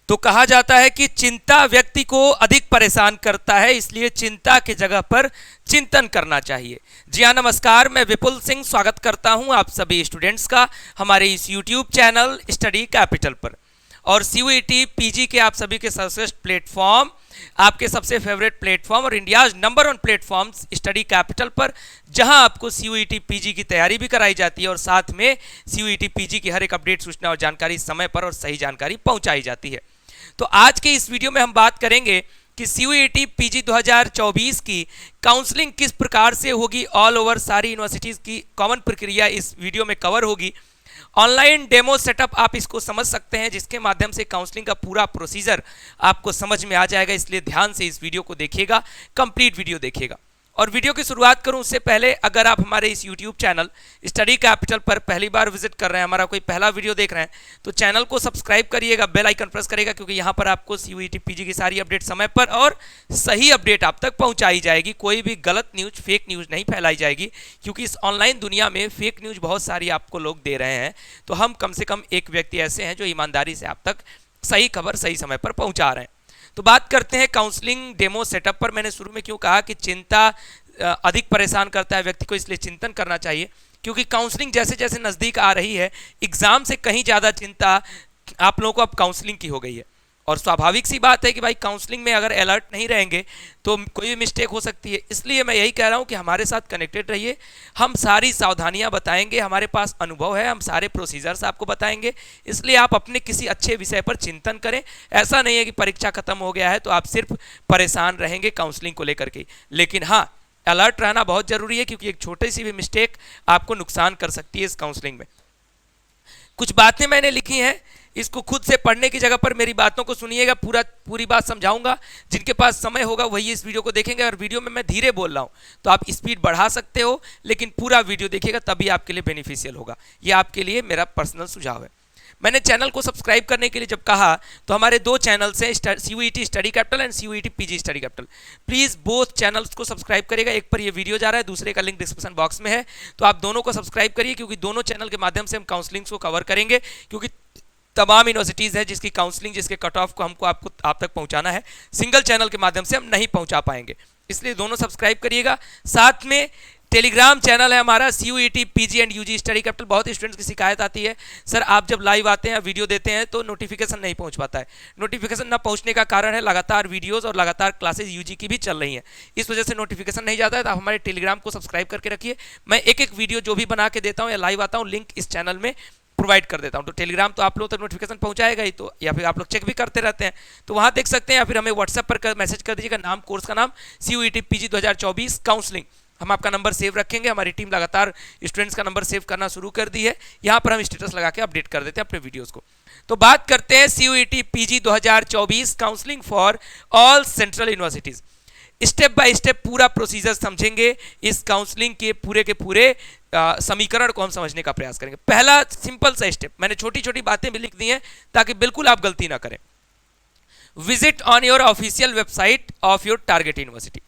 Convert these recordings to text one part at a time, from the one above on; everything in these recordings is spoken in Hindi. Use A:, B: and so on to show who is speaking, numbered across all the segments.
A: तो कहा जाता है कि चिंता व्यक्ति को अधिक परेशान करता है, इसलिए चिंता की जगह पर चिंतन करना चाहिए। जी हाँ, नमस्कार, मैं विपुल सिंह स्वागत करता हूं आप सभी स्टूडेंट्स का हमारे इस यूट्यूब चैनल स्टडी कैपिटल पर। और सीयूईटी पीजी के आप सभी के सर्वश्रेष्ठ प्लेटफॉर्म, आपके सबसे फेवरेट प्लेटफॉर्म और India's number 1 platform study capital पर, जहां आपको सीयूईटी पीजी की तैयारी भी कराई जाती है और साथ में सीयूईटी पीजी की हर एक अपडेट, सूचना और जानकारी समय पर और सही जानकारी पहुंचाई जाती है। तो आज के इस वीडियो में हम बात करेंगे कि सीयूईटी पीजी 2024 की काउंसलिंग किस प्रकार से होगी। ऑल ओवर सारी यूनिवर्सिटीज़ की कॉमन प्रक्रिया इस वीडियो में कवर होगी। ऑनलाइन डेमो सेटअप आप इसको समझ सकते हैं, जिसके माध्यम से काउंसलिंग का पूरा प्रोसीजर आपको समझ में आ जाएगा। इसलिए ध्यान से इस वीडियो को देखिएगा, कंप्लीट वीडियो देखिएगा। और वीडियो की शुरुआत करूं उससे पहले, अगर आप हमारे इस यूट्यूब चैनल स्टडी कैपिटल पर पहली बार विजिट कर रहे हैं, हमारा कोई पहला वीडियो देख रहे हैं, तो चैनल को सब्सक्राइब करिएगा, बेल आइकन प्रेस करिएगा, क्योंकि यहां पर आपको सीयूईटी पीजी की सारी अपडेट समय पर और सही अपडेट आप तक पहुंचाई जाएगी। कोई भी गलत न्यूज, फेक न्यूज नहीं फैलाई जाएगी, क्योंकि इस ऑनलाइन दुनिया में फेक न्यूज बहुत सारी आपको लोग दे रहे हैं। तो हम कम से कम एक व्यक्ति ऐसे हैं जो ईमानदारी से आप तक सही खबर सही समय पर पहुंचा रहे हैं। तो बात करते हैं काउंसलिंग डेमो सेटअप पर। मैंने शुरू में क्यों कहा कि चिंता अधिक परेशान करता है व्यक्ति को, इसलिए चिंतन करना चाहिए, क्योंकि काउंसलिंग जैसे जैसे नज़दीक आ रही है, एग्जाम से कहीं ज़्यादा चिंता आप लोगों को अब काउंसलिंग की हो गई है। और स्वाभाविक सी बात है कि भाई काउंसलिंग में अगर अलर्ट नहीं रहेंगे तो कोई भी मिस्टेक हो सकती है। इसलिए मैं यही कह रहा हूं कि हमारे साथ कनेक्टेड रहिए, हम सारी सावधानियां बताएंगे, हमारे पास अनुभव है, हम सारे प्रोसीजर्स आपको बताएंगे। इसलिए आप अपने किसी अच्छे विषय पर चिंतन करें। ऐसा नहीं है कि परीक्षा खत्म हो गया है तो आप सिर्फ परेशान रहेंगे काउंसलिंग को लेकर के। लेकिन हाँ, अलर्ट रहना बहुत जरूरी है, क्योंकि एक छोटी सी भी मिस्टेक आपको नुकसान कर सकती है इस काउंसलिंग में। कुछ बातें मैंने लिखी हैं, इसको खुद से पढ़ने की जगह पर मेरी बातों को सुनिएगा, पूरी बात समझाऊंगा। जिनके पास समय होगा वही इस वीडियो को देखेंगे। और वीडियो में मैं धीरे बोल रहा हूं तो आप स्पीड बढ़ा सकते हो, लेकिन पूरा वीडियो देखिएगा, तभी आपके लिए बेनिफिशियल होगा। ये आपके लिए मेरा पर्सनल सुझाव है। मैंने चैनल को सब्सक्राइब करने के लिए जब कहा, तो हमारे दो चैनल्स हैं, CUET study capital and CUET PG study capital. Please both channels को सब्सक्राइब करिएगा। एक पर ये वीडियो जा रहा है, दूसरे का लिंक डिस्क्रिप्शन बॉक्स में है, तो आप दोनों को सब्सक्राइब करिए, क्योंकि दोनों चैनल के माध्यम से हम काउंसलिंग को कवर करेंगे। क्योंकि तमाम यूनिवर्सिटीज़ है जिसकी काउंसलिंग, जिसके कट ऑफ को हमको आप तक पहुंचाना है, सिंगल चैनल के माध्यम से हम नहीं पहुंचा पाएंगे। इसलिए दोनों सब्सक्राइब करिएगा। साथ में टेलीग्राम चैनल है हमारा, CUET PG and UG study capital. बहुत स्टूडेंट्स की शिकायत आती है, सर आप जब लाइव आते हैं, वीडियो देते हैं, तो नोटिफिकेशन नहीं पहुंच पाता है। नोटिफिकेशन ना पहुंचने का कारण है लगातार वीडियोस और लगातार क्लासेज यूजी की भी चल रही हैं, इस वजह से नोटिफिकेशन नहीं जाता है। तो आप हमारे टेलीग्राम को सब्सक्राइब करके रखिए। मैं एक एक वीडियो जो भी बना के देता हूँ या लाइव आता हूँ, लिंक इस चैनल में प्रोवाइड कर देता हूं। तो टेलीग्राम तो आप लोगों तक नोटिफिकेशन पहुंचाएगा ही, तो या फिर आप लोग चेक भी करते रहते हैं, तो वहां देख सकते हैं, या फिर हमें व्हाट्सएप पर मैसेज कर दीजिएगा, नाम, कोर्स का नाम सीयूईटी पीजी 2024 काउंसलिंग। हम आपका नंबर सेव रखेंगे। हमारी टीम लगातार स्टूडेंट्स का नंबर सेव करना शुरू कर दी है। यहाँ पर हम स्टेटस लगा के अपडेट कर देते हैं अपने वीडियोस को। तो बात करते हैं CUET PG 2024 counselling for all central universities. Step by step पूरा प्रोसीजर समझेंगे। इस काउंसलिंग के पूरे समीकरण को हम समझने का प्रयास करेंगे। पहला सिंपल सा स्टेप, मैंने छोटी छोटी बातें भी लिख दी हैं ताकि बिल्कुल आप गलती ना करें। Visit on your official website of your target university.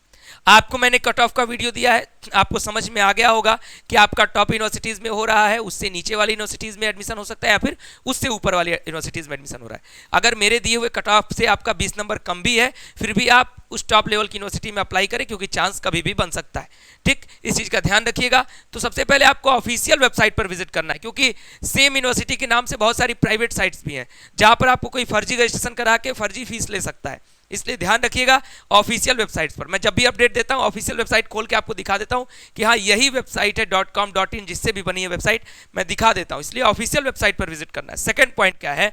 A: आपको मैंने कट ऑफ का वीडियो दिया है, आपको समझ में आ गया होगा कि आपका टॉप यूनिवर्सिटीज़ में हो रहा है, उससे नीचे वाली यूनिवर्सिटीज़ में एडमिशन हो सकता है, या फिर उससे ऊपर वाली यूनिवर्सिटीज़ में एडमिशन हो रहा है। अगर मेरे दिए हुए कट ऑफ से आपका 20 नंबर कम भी है, फिर भी आप उस टॉप लेवल की यूनिवर्सिटी में अप्लाई करें, क्योंकि चांस कभी भी बन सकता है। ठीक, इस चीज़ का ध्यान रखिएगा। तो सबसे पहले आपको ऑफिशियल वेबसाइट पर विजिट करना है, क्योंकि सेम यूनिवर्सिटी के नाम से बहुत सारी प्राइवेट साइट्स भी हैं, जहाँ पर आपको कोई फर्जी रजिस्ट्रेशन करा के फर्जी फीस ले सकता है। इसलिए ध्यान रखिएगा ऑफिशियल वेबसाइट्स पर। मैं जब भी अपडेट देता हूं, ऑफिशियल वेबसाइट खोल के आपको दिखा देता हूं कि हाँ यही वेबसाइट है .com.in, जिससे भी बनी है वेबसाइट, मैं दिखा देता हूं। इसलिए ऑफिशियल वेबसाइट पर विजिट करना है। सेकंड पॉइंट क्या है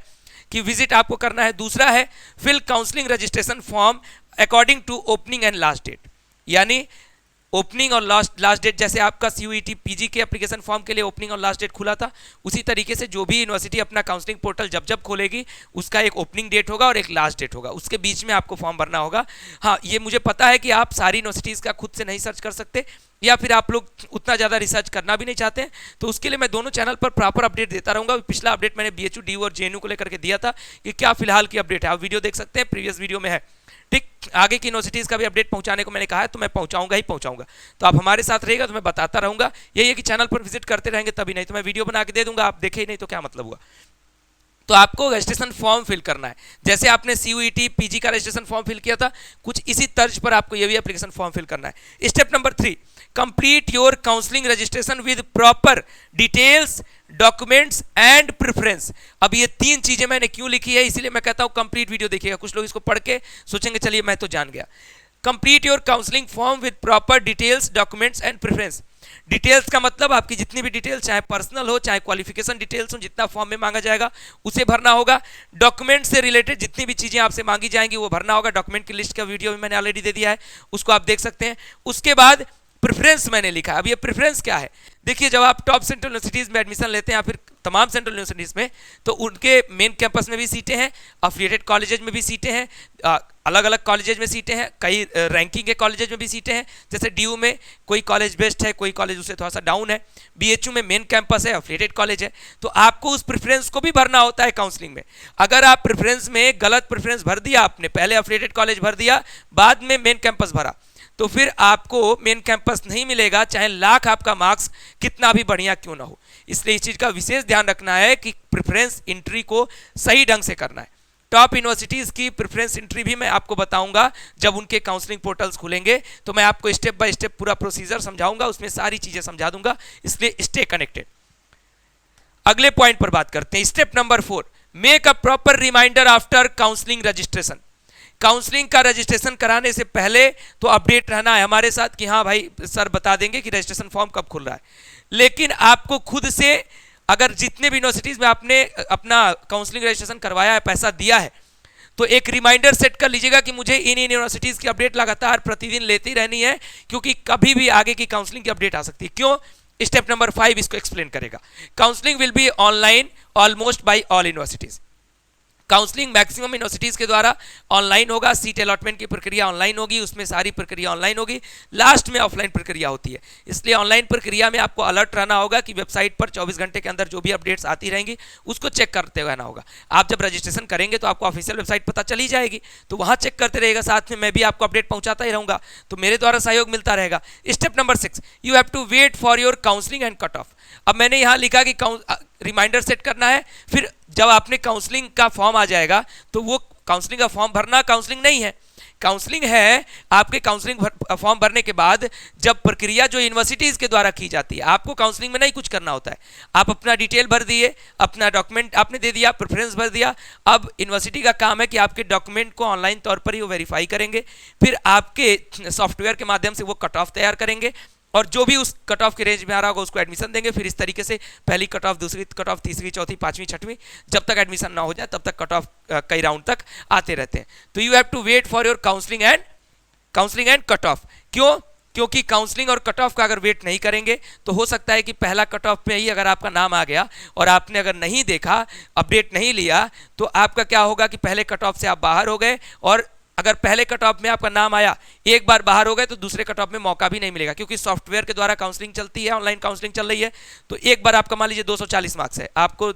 A: कि विजिट आपको करना है। दूसरा है fill counselling registration form according to opening and last date. यानी ओपनिंग और लास्ट डेट, जैसे आपका सीयूईटी पीजी के एप्लीकेशन फॉर्म के लिए ओपनिंग और लास्ट डेट खुला था, उसी तरीके से जो भी यूनिवर्सिटी अपना काउंसलिंग पोर्टल जब खोलेगी, उसका एक ओपनिंग डेट होगा और एक लास्ट डेट होगा, उसके बीच में आपको फॉर्म भरना होगा। हाँ, ये मुझे पता है कि आप सारी यूनिवर्सिटीज़ का खुद से नहीं सर्च कर सकते, या फिर आप लोग उतना ज़्यादा रिसर्च करना भी नहीं चाहते हैं, तो उसके लिए मैं दोनों चैनल पर प्रॉपर अपडेट देता रहूँगा। पिछला अपडेट मैंने बीएचयू, डीयू और जेएनयू को लेकर के दिया था कि क्या फिलहाल की अपडेट है, आप वीडियो देख सकते हैं, प्रीवियस वीडियो में है। ठीक, आगे की यूनिवर्सिटीज़ का भी अपडेट पहुंचाने को मैंने कहा है, तो मैं पहुंचाऊंगा ही पहुंचाऊंगा। तो आप हमारे साथ रहेगा तो मैं बताता रहूंगा। यही है कि चैनल पर विजिट करते रहेंगे, तभी, नहीं तो मैं वीडियो बना के दे दूंगा, आप देखे ही नहीं तो क्या मतलब हुआ। तो आपको रजिस्ट्रेशन फॉर्म फिल करना है। जैसे आपने सीयूईटी पीजी का रजिस्ट्रेशन फॉर्म फिल किया था, कुछ इसी तर्ज पर आपको ये भी एप्लीकेशन फॉर्म फिल करना है। Step number 3, complete your counselling registration with proper details, documents and preference. अब ये 3 चीजें मैंने क्यों लिखी है, इसीलिए मैं कहता हूं कंप्लीट वीडियो देखिएगा। कुछ लोग इसको पढ़ के सोचेंगे चलिए मैं तो जान गया। Complete your counselling form with proper details, documents and preference. Details का मतलब आपकी जितनी भी डिटेल्स, चाहे पर्सनल हो चाहे क्वालिफिकेशन डिटेल्स हो, जितना फॉर्म में मांगा जाएगा उसे भरना होगा। डॉक्यूमेंट से रिलेटेड जितनी भी चीजें आपसे मांगी जाएंगी वो भरना होगा। डॉक्यूमेंट की लिस्ट का वीडियो भी मैंने ऑलरेडी दे दिया है, उसको आप देख सकते हैं। उसके बाद प्रेफरेंस मैंने लिखा है। अब ये प्रेफरेंस क्या है, देखिए जब आप टॉप सेंट्रल यूनिवर्सिटीज में एडमिशन लेते हैं या फिर तमाम सेंट्रल यूनिवर्सिटीज में, तो उनके मेन कैंपस में भी सीटें हैं, अफिलिएटेड कॉलेजेज में भी सीटें हैं, अलग अलग कॉलेजेज में सीटें हैं, कई रैंकिंग के कॉलेजेज में भी सीटें हैं। जैसे डीयू में कोई कॉलेज बेस्ट है, कोई कॉलेज उससे थोड़ा सा डाउन है, बीएचयू में मेन कैंपस है, अफिलिएटेड कॉलेज है। तो आपको उस प्रेफरेंस को भी भरना होता है काउंसलिंग में। अगर आप प्रेफरेंस में गलत प्रेफरेंस भर दिया, आपने पहले अफिलिएटेड कॉलेज भर दिया, बाद में मेन कैंपस भरा, तो फिर आपको मेन कैंपस नहीं मिलेगा, चाहे लाख आपका मार्क्स कितना भी बढ़िया क्यों ना हो। इसलिए इस चीज का विशेष ध्यान रखना है कि प्रेफरेंस एंट्री को सही ढंग से करना है। टॉप यूनिवर्सिटीज की प्रेफरेंस एंट्री भी मैं आपको बताऊंगा जब उनके काउंसलिंग पोर्टल्स खुलेंगे, तो मैं आपको स्टेप बाय स्टेप पूरा प्रोसीजर समझाऊंगा, उसमें सारी चीजें समझा दूंगा। इसलिए स्टे कनेक्टेड। अगले पॉइंट पर बात करते हैं। Step number 4, make a proper reminder after counselling registration. Counselling का रजिस्ट्रेशन कराने से पहले तो अपडेट रहना है हमारे साथ कि हाँ भाई सर बता देंगे कि रजिस्ट्रेशन फॉर्म कब खुल रहा है। लेकिन आपको खुद से, अगर जितने भी यूनिवर्सिटीज में आपने अपना काउंसलिंग रजिस्ट्रेशन करवाया है, पैसा दिया है, तो एक रिमाइंडर सेट कर लीजिएगा कि मुझे इन यूनिवर्सिटीज की अपडेट लगातार प्रतिदिन लेती रहनी है, क्योंकि कभी भी आगे की काउंसलिंग की अपडेट आ सकती है। क्यों? स्टेप नंबर 5 इसको एक्सप्लेन करेगा। Counselling will be online almost by all universities. Counselling maximum universities के द्वारा ऑनलाइन होगा। सीट अलॉटमेंट की प्रक्रिया ऑनलाइन होगी, उसमें सारी प्रक्रिया ऑनलाइन होगी। लास्ट में ऑफलाइन प्रक्रिया होती है, इसलिए ऑनलाइन प्रक्रिया में आपको अलर्ट रहना होगा कि वेबसाइट पर 24 घंटे के अंदर जो भी अपडेट्स आती रहेंगी उसको चेक करते रहना होगा। आप जब रजिस्ट्रेशन करेंगे तो आपको ऑफिशियल वेबसाइट पता चली जाएगी, तो वहाँ चेक करते रहेगा। साथ में मैं भी आपको अपडेट पहुँचाता ही रहूँगा, तो मेरे द्वारा सहयोग मिलता रहेगा। Step number 6, you have to wait for your counselling and cut off. अब मैंने यहाँ लिखा कि रिमाइंडर सेट करना है, फिर जब आपने काउंसलिंग का फॉर्म आ जाएगा तो वो काउंसलिंग का फॉर्म भरना काउंसलिंग नहीं है। काउंसलिंग है आपके काउंसलिंग फॉर्म भरने के बाद जब प्रक्रिया जो यूनिवर्सिटीज के द्वारा की जाती है, आपको काउंसलिंग में नहीं कुछ करना होता है। आप अपना डिटेल भर दिए, अपना डॉक्यूमेंट आपने दे दिया, प्रेफरेंस भर दिया। अब यूनिवर्सिटी का काम है कि आपके डॉक्यूमेंट को ऑनलाइन तौर पर ही वो वेरीफाई करेंगे, फिर आपके सॉफ्टवेयर के माध्यम से वो कट ऑफ तैयार करेंगे, और जो भी उस कट ऑफ के रेंज में आ रहा होगा उसको एडमिशन देंगे। फिर इस तरीके से पहली कट ऑफ, दूसरी कट ऑफ, तीसरी, चौथी, पांचवी, छठवीं, जब तक एडमिशन ना हो जाए तब तक कट ऑफ कई राउंड तक आते रहते हैं। तो you have to wait for your counselling and cut off. क्यों? क्योंकि काउंसलिंग और कट ऑफ का अगर वेट नहीं करेंगे तो हो सकता है कि पहला कट ऑफ में ही अगर आपका नाम आ गया और आपने अगर नहीं देखा, अपडेट नहीं लिया, तो आपका क्या होगा कि पहले कट ऑफ से आप बाहर हो गए, और अगर पहले कट ऑफ में आपका नाम आया, एक बार बाहर हो गए, तो दूसरे कट ऑफ में मौका भी नहीं मिलेगा, क्योंकि सॉफ्टवेयर के द्वारा काउंसलिंग चलती है, ऑनलाइन काउंसलिंग चल रही है। तो एक बार आपका मान लीजिए 240 मार्क्स है, आपको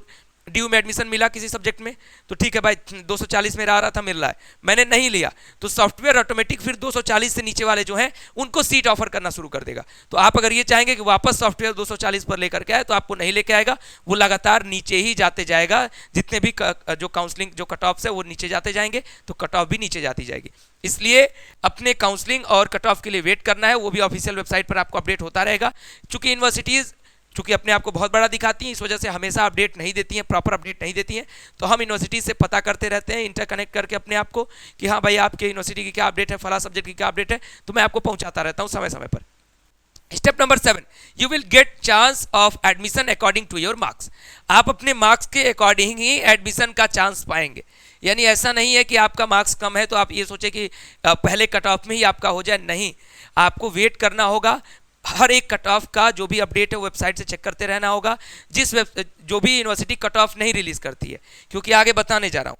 A: ड्यू में एडमिशन मिला किसी सब्जेक्ट में, तो ठीक है भाई 240 में रहा था, मिल रहा है, मैंने नहीं लिया, तो सॉफ्टवेयर ऑटोमेटिक फिर 240 से नीचे वाले जो हैं उनको सीट ऑफर करना शुरू कर देगा। तो आप अगर ये चाहेंगे कि वापस सॉफ्टवेयर 240 पर लेकर के आए, तो आपको नहीं लेके आएगा, वो लगातार नीचे ही जाते जाएगा। जितने भी जो काउंसलिंग जो कट ऑफ है वो नीचे जाते जाएंगे, तो कट ऑफ भी नीचे जाती जाएगी। इसलिए अपने काउंसलिंग और कट ऑफ के लिए वेट करना है, वो भी ऑफिशियल वेबसाइट पर आपको अपडेट होता रहेगा। चूंकि यूनिवर्सिटीज़ चूंकि अपने आप को बहुत बड़ा दिखाती हैं, इस वजह से हमेशा अपडेट नहीं देती हैं, प्रॉपर अपडेट नहीं देती हैं, तो हम यूनिवर्सिटी से पता करते रहते हैं, इंटरकनेक्ट करके अपने आप को कि हाँ भाई आपके यूनिवर्सिटी की क्या अपडेट है, फला सब्जेक्ट की क्या अपडेट है, तो मैं आपको पहुंचाता रहता हूं समय समय पर। Step number 7, you will get chance of admission according to your marks. आप अपने मार्क्स के अकॉर्डिंग ही एडमिशन का चांस पाएंगे। यानी ऐसा नहीं है कि आपका मार्क्स कम है तो आप ये सोचे कि पहले कट ऑफ में ही आपका हो जाए, नहीं, आपको वेट करना होगा। हर एक कट ऑफ का जो भी अपडेट है वेबसाइट से चेक करते रहना होगा। जो भी यूनिवर्सिटी कट ऑफ नहीं रिलीज करती है, क्योंकि आगे बताने जा रहा हूँ,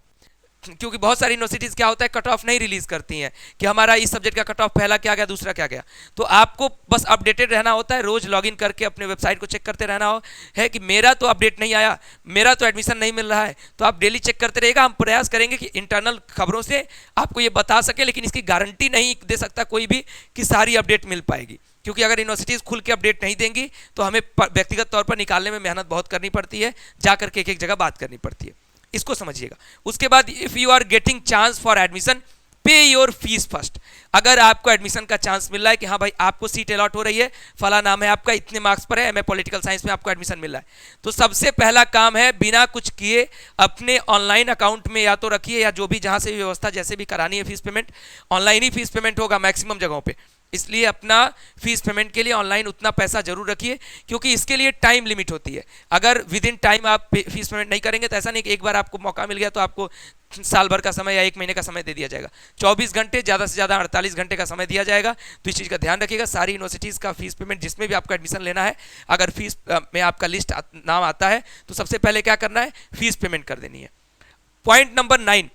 A: क्योंकि बहुत सारी यूनिवर्सिटीज़ क्या होता है कट ऑफ नहीं रिलीज करती हैं कि हमारा इस सब्जेक्ट का कट ऑफ पहला क्या गया, दूसरा क्या गया। तो आपको बस अपडेटेड रहना होता है, रोज लॉगिन करके अपने वेबसाइट को चेक करते रहना है कि मेरा तो अपडेट नहीं आया, मेरा तो एडमिशन नहीं मिल रहा है। तो आप डेली चेक करते रहेगा। हम प्रयास करेंगे कि इंटरनल खबरों से आपको ये बता सके, लेकिन इसकी गारंटी नहीं दे सकता कोई भी कि सारी अपडेट मिल पाएगी, क्योंकि अगर यूनिवर्सिटीज़ खुल के अपडेट नहीं देंगी तो हमें व्यक्तिगत तौर पर निकालने में मेहनत बहुत करनी पड़ती है, जा करके एक एक जगह बात करनी पड़ती है। इसको समझिएगा। उसके बाद if you are getting chance for admission pay your fees first. अगर आपको एडमिशन का चांस मिल रहा है कि हाँ भाई आपको सीट अलॉट हो रही है, फला नाम है आपका, इतने मार्क्स पर है, एमए पॉलिटिकल साइंस में आपको एडमिशन मिल रहा है, तो सबसे पहला काम है बिना कुछ किए अपने ऑनलाइन अकाउंट में या तो रखिए या जो भी जहां से व्यवस्था जैसे भी करानी है फीस पेमेंट, ऑनलाइन ही फीस पेमेंट होगा मैक्सिमम जगहों पे, इसलिए अपना फीस पेमेंट के लिए ऑनलाइन उतना पैसा जरूर रखिए, क्योंकि इसके लिए टाइम लिमिट होती है। अगर विद इन टाइम आप फीस पेमेंट नहीं करेंगे तो ऐसा नहीं कि एक बार आपको मौका मिल गया तो आपको साल भर का समय या एक महीने का समय दे दिया जाएगा। 24 घंटे ज़्यादा से ज़्यादा 48 घंटे का समय दिया जाएगा। तो इस चीज़ का ध्यान रखिएगा। सारी यूनिवर्सिटीज़ का फीस पेमेंट जिसमें भी आपको एडमिशन लेना है, अगर फीस में आपका लिस्ट नाम आता है तो सबसे पहले क्या करना है, फीस पेमेंट कर देनी है। Point number 9,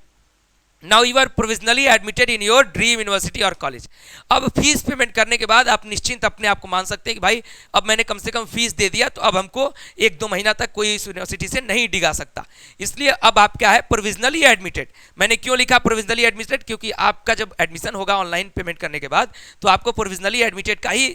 A: now you are provisionally admitted in your dream university और कॉलेज। अब फीस पेमेंट करने के बाद आप निश्चिंत अपने आप को मान सकते हैं कि भाई अब मैंने कम से कम फीस दे दिया, तो अब हमको 1-2 महीना तक कोई इस यूनिवर्सिटी से नहीं डिगा सकता। इसलिए अब आप क्या है, प्रोविजनली एडमिटेड। मैंने क्यों लिखा प्रोविजनली एडमिटेड, क्योंकि आपका जब एडमिशन होगा ऑनलाइन पेमेंट करने के बाद तो आपको प्रोविजनली एडमिटेड का ही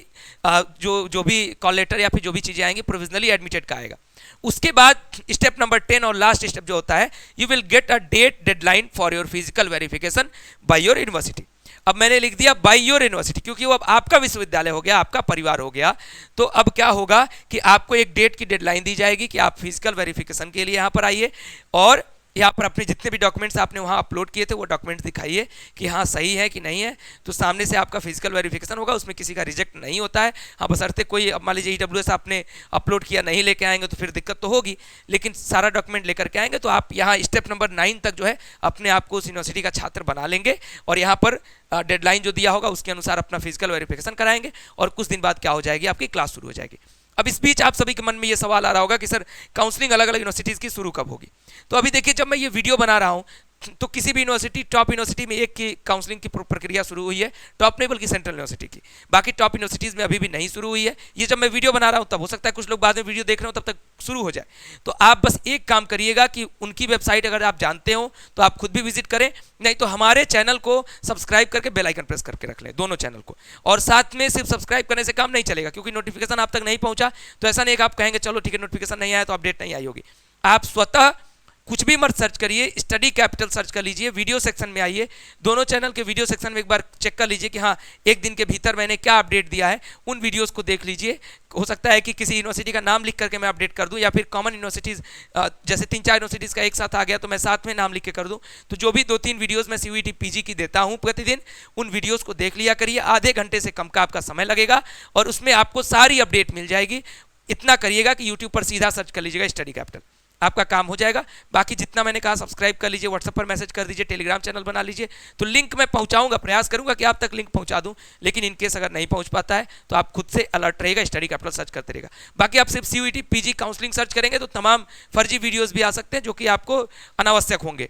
A: जो भी कॉल लेटर या फिर जो भी चीज़ें आएंगी प्रोविजनली एडमिटेड का आएगा। उसके बाद स्टेप नंबर 10 और लास्ट स्टेप जो होता है, you will get a deadline for your physical verification by your university. अब मैंने लिख दिया बाय योर यूनिवर्सिटी, क्योंकि वो अब आपका विश्वविद्यालय हो गया, आपका परिवार हो गया। तो अब क्या होगा कि आपको एक डेट की डेडलाइन दी जाएगी कि आप फिजिकल वेरिफिकेशन के लिए यहाँ पर आइए और यहाँ पर अपने जितने भी डॉक्यूमेंट्स आपने वहाँ अपलोड किए थे वो डॉक्यूमेंट्स दिखाइए कि हाँ सही है कि नहीं है। तो सामने से आपका फिजिकल वेरिफिकेशन होगा, उसमें किसी का रिजेक्ट नहीं होता है। हाँ बशर्ते कोई, अब मान लीजिए EWS आपने अपलोड किया नहीं लेके आएंगे तो फिर दिक्कत तो होगी, लेकिन सारा डॉक्यूमेंट लेकर के आएंगे तो आप यहाँ स्टेप नंबर 9 तक जो है अपने आप को उस यूनिवर्सिटी का छात्र बना लेंगे और यहाँ पर डेडलाइन जो दिया होगा उसके अनुसार अपना फिजिकल वेरिफिकेशन कराएंगे और कुछ दिन बाद क्या हो जाएगी, आपकी क्लास शुरू हो जाएगी। अब इस बीच आप सभी के मन में ये सवाल आ रहा होगा कि सर काउंसलिंग अलग अलग यूनिवर्सिटीज़ की शुरू कब होगी। तो अभी देखिए, जब मैं ये वीडियो बना रहा हूँ तो किसी भी यूनिवर्सिटी, टॉप यूनिवर्सिटी में एक की काउंसलिंग की प्रक्रिया शुरू हुई है, टॉप नहीं बल्कि सेंट्रल यूनिवर्सिटी की। बाकी टॉप यूनिवर्सिटीज़ में अभी भी नहीं शुरू हुई है। ये जब मैं वीडियो बना रहा हूँ तब हो सकता है कुछ लोग बाद में वीडियो देख रहे हो तब तक शुरू हो जाए। तो आप बस एक काम करिएगा कि उनकी वेबसाइट अगर आप जानते हो तो आप खुद भी विजिट करें, नहीं तो हमारे चैनल को सब्सक्राइब करके बेल आइकन प्रेस करके रख लें, दोनों चैनल को। और साथ में सिर्फ सब्सक्राइब करने से काम नहीं चलेगा, क्योंकि नोटिफिकेशन आप तक नहीं पहुंचा तो ऐसा नहीं कि आप कहेंगे चलो ठीक है नोटिफिकेशन नहीं आया तो अपडेट नहीं आई होगी। आप स्वतः कुछ भी मत सर्च करिए, स्टडी कैपिटल सर्च कर लीजिए, वीडियो सेक्शन में आइए, दोनों चैनल के वीडियो सेक्शन में एक बार चेक कर लीजिए कि हाँ एक दिन के भीतर मैंने क्या अपडेट दिया है, उन वीडियोस को देख लीजिए। हो सकता है कि किसी यूनिवर्सिटी का नाम लिख करके मैं अपडेट कर दूं, या फिर कॉमन यूनिवर्सिटीज़ जैसे 3-4 यूनिवर्सिटीज़ का एक साथ आ गया तो मैं साथ में नाम लिख के कर दूं। तो जो भी 2-3 वीडियोज़ मैं CUET PG की देता हूं प्रतिदिन, उन वीडियोज़ को देख लिया करिए। आधे घंटे से कम का आपका समय लगेगा और उसमें आपको सारी अपडेट मिल जाएगी। इतना करिएगा कि यूट्यूब पर सीधा सर्च कर लीजिएगा स्टडी कैपिटल, आपका काम हो जाएगा। बाकी जितना मैंने कहा सब्सक्राइब कर लीजिए, व्हाट्सएप पर मैसेज कर दीजिए, टेलीग्राम चैनल बना लीजिए। तो लिंक मैं पहुंचाऊंगा, प्रयास करूंगा कि आप तक लिंक पहुंचा दूं, लेकिन इनकेस अगर नहीं पहुंच पाता है तो आप खुद से अलर्ट रहेगा, स्टडी कैपिटल सर्च करते रहेगा। बाकी आप सिर्फ CUET PG काउंसलिंग सर्च करेंगे तो तमाम फर्जी वीडियोज़ भी आ सकते हैं जो कि आपको अनावश्यक होंगे।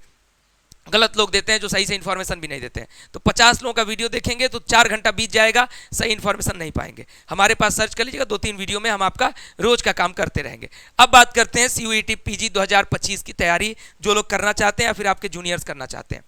A: गलत लोग देते हैं जो सही से इन्फॉर्मेशन भी नहीं देते हैं। तो 50 लोगों का वीडियो देखेंगे तो 4 घंटा बीत जाएगा, सही इन्फॉर्मेशन नहीं पाएंगे। हमारे पास सर्च कर लीजिएगा, 2-3 वीडियो में हम आपका रोज का काम करते रहेंगे। अब बात करते हैं CUET PG 2025 की तैयारी, जो लोग करना चाहते हैं या फिर आपके जूनियर्स करना चाहते हैं।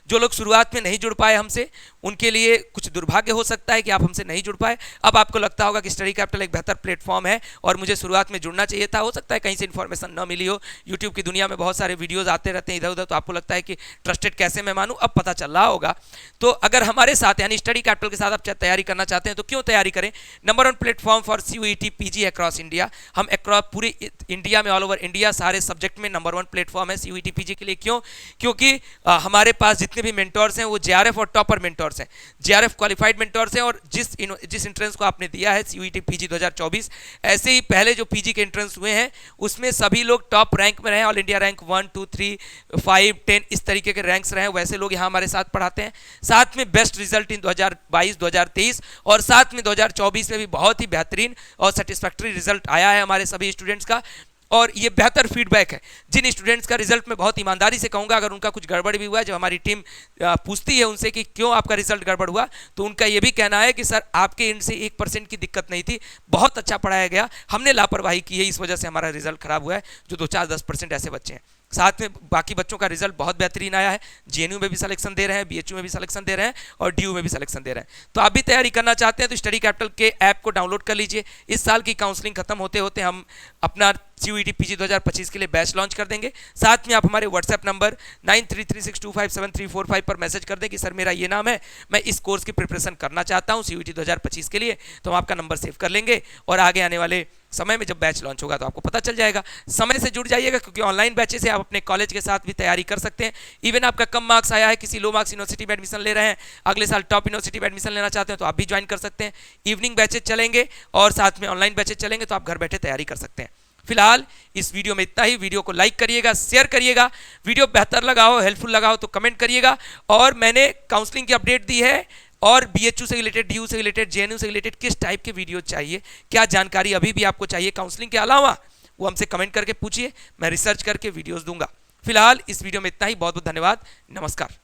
A: जो लोग शुरुआत में नहीं जुड़ पाए हमसे, उनके लिए कुछ दुर्भाग्य हो सकता है कि आप हमसे नहीं जुड़ पाए। अब आपको लगता होगा कि स्टडी कैपिटल एक बेहतर प्लेटफॉर्म है और मुझे शुरुआत में जुड़ना चाहिए था। हो सकता है कहीं से इन्फॉर्मेशन न मिली हो, यूट्यूब की दुनिया में बहुत सारे वीडियोस आते रहते हैं इधर उधर, तो आपको लगता है कि ट्रस्टेड कैसे मैं मानूं, अब पता चल रहा होगा। तो अगर हमारे साथ यानी स्टडी कैपिटल के साथ आप तैयारी करना चाहते हैं तो क्यों तैयारी करें। Number 1 platform for CUET PG across India. हम अक्रॉस पूरे इंडिया में, ऑल ओवर इंडिया सारे सब्जेक्ट में नंबर 1 प्लेटफॉर्म है CUET PG के लिए। क्यों? क्योंकि हमारे पास जितने भी मेंटोर्स हैं वो JRF और टॉपर मेंटोर्स हैं, JRF क्वालिफाइड मेंटोर्स हैं। और जिस एंट्रेंस को आपने दिया है CUET PG 2024, ऐसे ही पहले जो PG के एंट्रेंस हुए हैं उसमें सभी लोग टॉप रैंक में रहे, ऑल इंडिया रैंक 1, 2, 3, 5, 10 इस तरीके के रैंक्स रहे, वैसे लोग यहाँ हमारे साथ पढ़ाते हैं। साथ में बेस्ट रिजल्ट इन 2022, 2023 और साथ में 2024 में भी बहुत ही बेहतरीन और सेटिस्फैक्टरी रिजल्ट आया है हमारे सभी स्टूडेंट्स का। और ये बेहतर फीडबैक है। जिन स्टूडेंट्स का रिजल्ट मैं बहुत ईमानदारी से कहूँगा, अगर उनका कुछ गड़बड़ भी हुआ है, जब हमारी टीम पूछती है उनसे कि क्यों आपका रिजल्ट गड़बड़ हुआ, तो उनका ये भी कहना है कि सर आपके एंड से 1% की दिक्कत नहीं थी, बहुत अच्छा पढ़ाया गया, हमने लापरवाही की है, इस वजह से हमारा रिजल्ट खराब हुआ है। जो 2-4-10% ऐसे बच्चे हैं साथ में बाकी बच्चों का रिजल्ट बहुत बेहतरीन आया है, जेएनयू में भी सिलेक्शन दे रहे हैं, बीएचयू में भी सिलेक्शन दे रहे हैं और डीयू में भी सिलेक्शन दे रहे हैं। तो आप भी तैयारी करना चाहते हैं तो स्टडी कैपिटल के ऐप को डाउनलोड कर लीजिए। इस साल की काउंसलिंग खत्म होते होते हम अपना CUET PG 2025 के लिए बैच लॉन्च कर देंगे। साथ में आप हमारे व्हाट्सएप नंबर 9336257345 पर मैसेज कर दें कि सर मेरा ये नाम है, मैं इस कोर्स की प्रिपरेशन करना चाहता हूँ CUET 2025 के लिए, तो हम आपका नंबर सेव कर लेंगे और आगे आने वाले समय में जब बैच लॉन्च होगा तो आपको पता चल जाएगा। समय से जुड़ जाइएगा क्योंकि ऑनलाइन बैचेस से आप अपने कॉलेज के साथ भी तैयारी कर सकते हैं। इवन आपका कम मार्क्स आया है, किसी लो मार्क्स यूनिवर्सिटी में एडमिशन ले रहे हैं, अगले साल टॉप यूनिवर्सिटी में एडमिशन लेना चाहते हैं तो आप भी ज्वाइन कर सकते हैं। इवनिंग बैचेस चलेंगे और साथ में ऑनलाइन बैचेस चलेंगे तो आप घर बैठे तैयारी कर सकते हैं। फिलहाल इस वीडियो में इतना ही। वीडियो को लाइक करिएगा, शेयर करिएगा, वीडियो बेहतर लगा हो, हेल्पफुल लगा हो तो कमेंट करिएगा। और मैंने काउंसलिंग की अपडेट दी है और बीएचयू से रिलेटेड, डीयू से रिलेटेड, जेएनयू से रिलेटेड किस टाइप के वीडियो चाहिए, क्या जानकारी अभी भी आपको चाहिए काउंसलिंग के अलावा, वो हमसे कमेंट करके पूछिए, मैं रिसर्च करके वीडियोस दूंगा। फिलहाल इस वीडियो में इतना ही। बहुत बहुत धन्यवाद। नमस्कार।